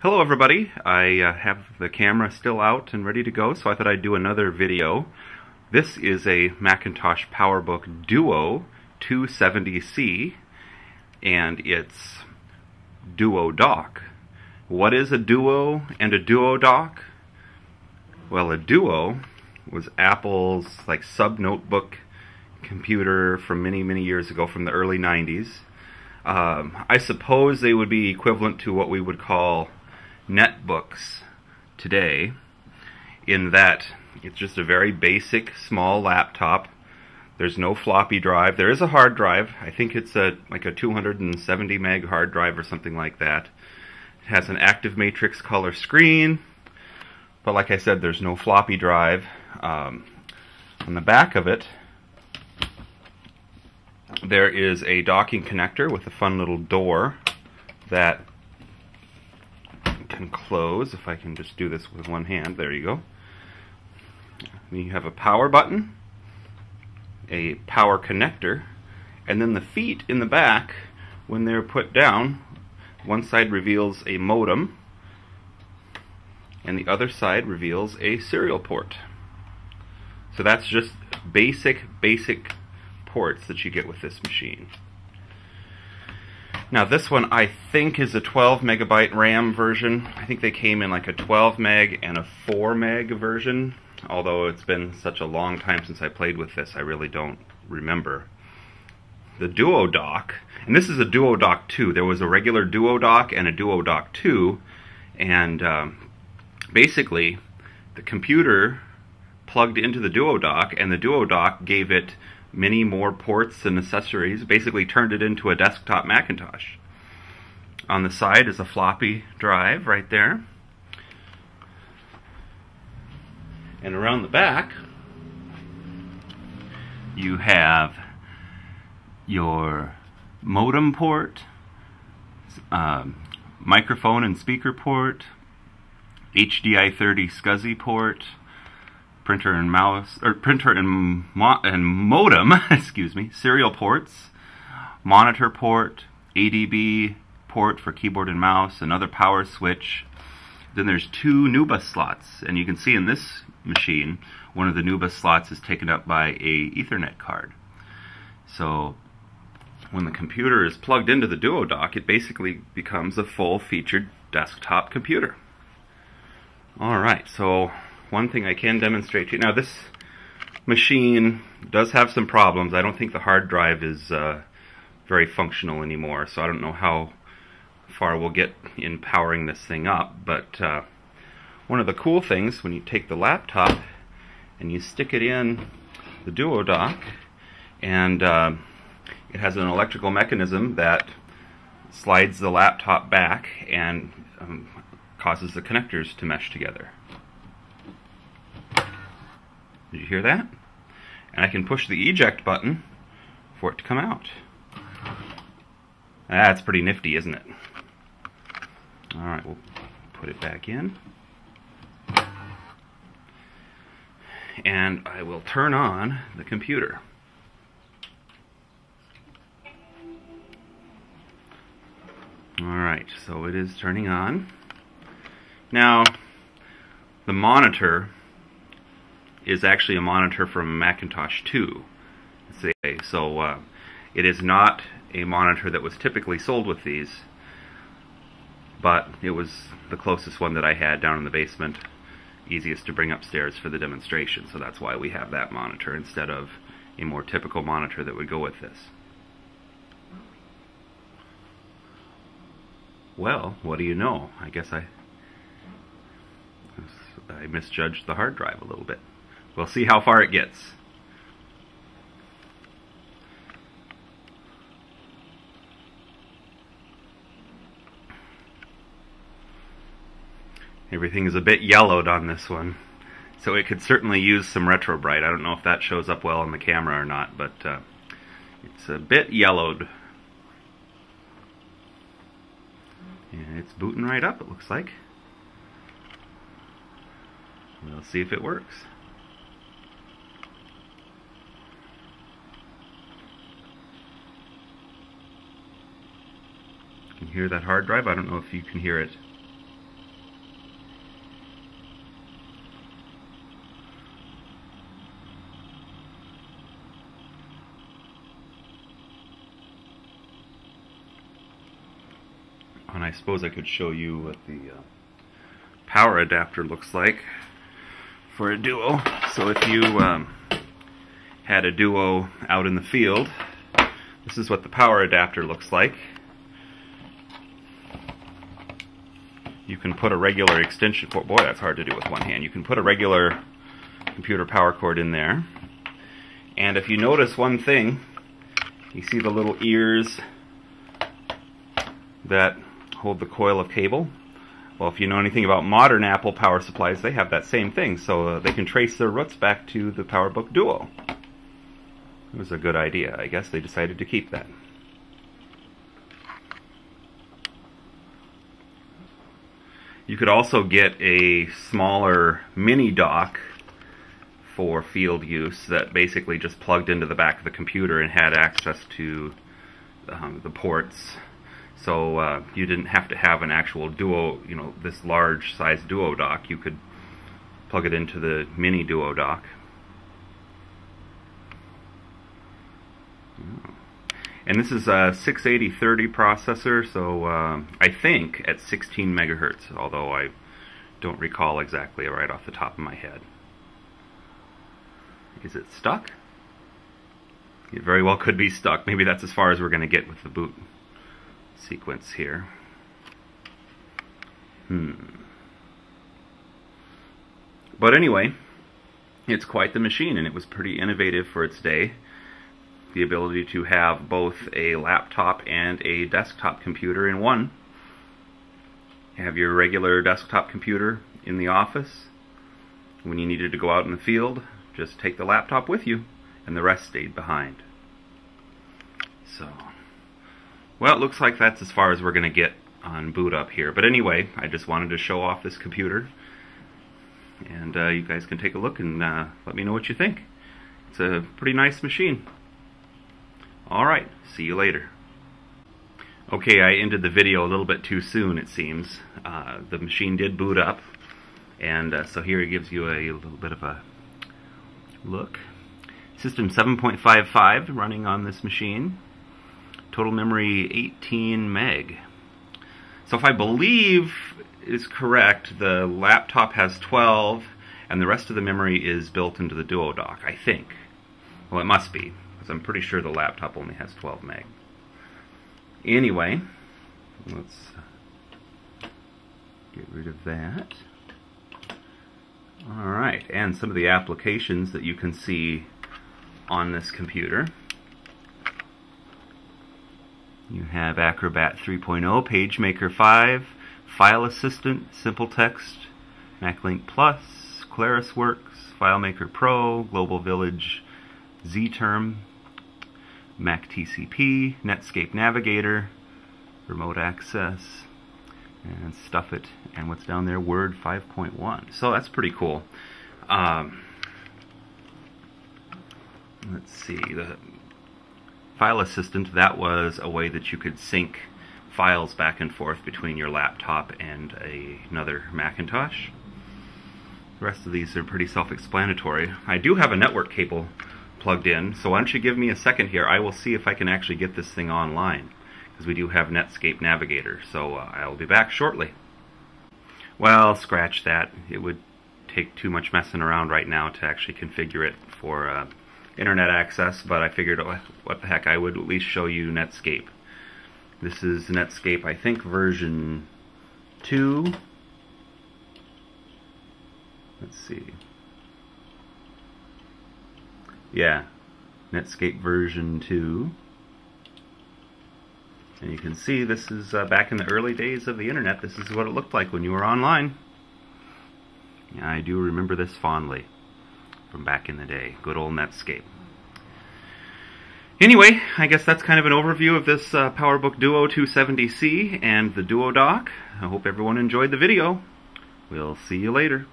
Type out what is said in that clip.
Hello everybody, I have the camera still out and ready to go, so I thought I'd do another video. This is a Macintosh PowerBook Duo 270C, and it's Duo Dock. What is a Duo and a Duo Dock? Well, a Duo was Apple's sub-notebook computer from many years ago, from the early 90s. I suppose they would be equivalent to what we would call netbooks today, in that it's just a very basic small laptop. There's no floppy drive. There is a hard drive. I think it's like a 270 meg hard drive or something like that. It has an active matrix color screen, but like I said, there's no floppy drive. On the back of it, there is a docking connector with a fun little door that can close. If I can just do this with one hand, there you go. You have a power button, a power connector, and then the feet in the back, when they're put down, one side reveals a modem and the other side reveals a serial port. So that's just basic ports that you get with this machine. Now this one I think is a 12 megabyte RAM version. I think they came in like a 12 meg and a 4 meg version, although it's been such a long time since I played with this, I really don't remember. The Duo Dock, and this is a Duo Dock 2. There was a regular Duo Dock and a Duo Dock 2, and basically the computer plugged into the Duo Dock, and the Duo Dock gave it many more ports and accessories, basically turned it into a desktop Macintosh. On the side is a floppy drive right there. And around the back, you have your modem port, microphone and speaker port, HDI 30 SCSI port, printer and mouse, or printer and modem, excuse me, serial ports, monitor port, ADB port for keyboard and mouse, another power switch. Then there's two NuBus slots, and you can see in this machine, one of the NuBus slots is taken up by a Ethernet card. So when the computer is plugged into the Duo Dock, it basically becomes a full-featured desktop computer. Alright, so one thing I can demonstrate to you. Now this machine does have some problems. I don't think the hard drive is very functional anymore, so I don't know how far we'll get in powering this thing up, but one of the cool things, when you take the laptop and you stick it in the Duo Dock, and it has an electrical mechanism that slides the laptop back and causes the connectors to mesh together. Did you hear that? And I can push the eject button for it to come out. That's pretty nifty, isn't it? Alright, we'll put it back in. And I will turn on the computer. Alright, so it is turning on. Now, the monitor is actually a monitor from Macintosh 2. So it is not a monitor that was typically sold with these, but it was the closest one that I had down in the basement, easiest to bring upstairs for the demonstration, so that's why we have that monitor instead of a more typical monitor that would go with this. Well, what do you know? I guess I misjudged the hard drive a little bit. We'll see how far it gets. Everything is a bit yellowed on this one, so it could certainly use some retro bright. I don't know if that shows up well on the camera or not, but it's a bit yellowed. And it's booting right up, it looks like. We'll see if it works. You can hear that hard drive? I don't know if you can hear it. I suppose I could show you what the power adapter looks like for a Duo. So if you had a Duo out in the field, this is what the power adapter looks like. You can put a regular extension cord. Boy, that's hard to do with one hand. You can put a regular computer power cord in there. And if you notice one thing, you see the little ears that hold the coil of cable? Well, if you know anything about modern Apple power supplies, they have that same thing. So they can trace their roots back to the PowerBook Duo. It was a good idea. I guess they decided to keep that. You could also get a smaller mini dock for field use that basically just plugged into the back of the computer and had access to the ports. So you didn't have to have an actual Duo, you know, this large size Duo dock. You could plug it into the mini Duo dock. And this is a 68030 processor, so I think at 16 megahertz, although I don't recall exactly right off the top of my head. Is it stuck? It very well could be stuck. Maybe that's as far as we're going to get with the boot sequence here. But anyway, it's quite the machine, and it was pretty innovative for its day. The ability to have both a laptop and a desktop computer in one. You have your regular desktop computer in the office. When you needed to go out in the field, just take the laptop with you, and the rest stayed behind. So, well, it looks like that's as far as we're going to get on boot up here. But anyway, I just wanted to show off this computer, and you guys can take a look and let me know what you think. It's a pretty nice machine. Alright, see you later. Okay, I ended the video a little bit too soon, it seems. The machine did boot up, and so here it gives you a little bit of a look. System 7.55 running on this machine. Total memory 18 meg. So if I believe is correct, the laptop has 12, and the rest of the memory is built into the Duo dock, I think. Well, it must be, because I'm pretty sure the laptop only has 12 meg. Anyway, let's get rid of that. Alright, and some of the applications that you can see on this computer. You have Acrobat 3.0, PageMaker 5, File Assistant, Simple Text, MacLink Plus, ClarisWorks, FileMaker Pro, Global Village, ZTerm, Mac TCP, Netscape Navigator, Remote Access, and Stuff It, and what's down there, Word 5.1. So that's pretty cool. Let's see, the File Assistant, that was a way that you could sync files back and forth between your laptop and another Macintosh. The rest of these are pretty self-explanatory. I do have a network cable plugged in, so why don't you give me a second here. I will see if I can actually get this thing online, because we do have Netscape Navigator, so I'll be back shortly. Well, scratch that. It would take too much messing around right now to actually configure it for internet access, but I figured, what the heck, I would at least show you Netscape. This is Netscape, I think, version 2. Let's see. Yeah, Netscape version 2. And you can see this is back in the early days of the internet. This is what it looked like when you were online. Yeah, I do remember this fondly from back in the day. Good old Netscape. Anyway, I guess that's kind of an overview of this PowerBook Duo 270C and the Duo dock. I hope everyone enjoyed the video. We'll see you later.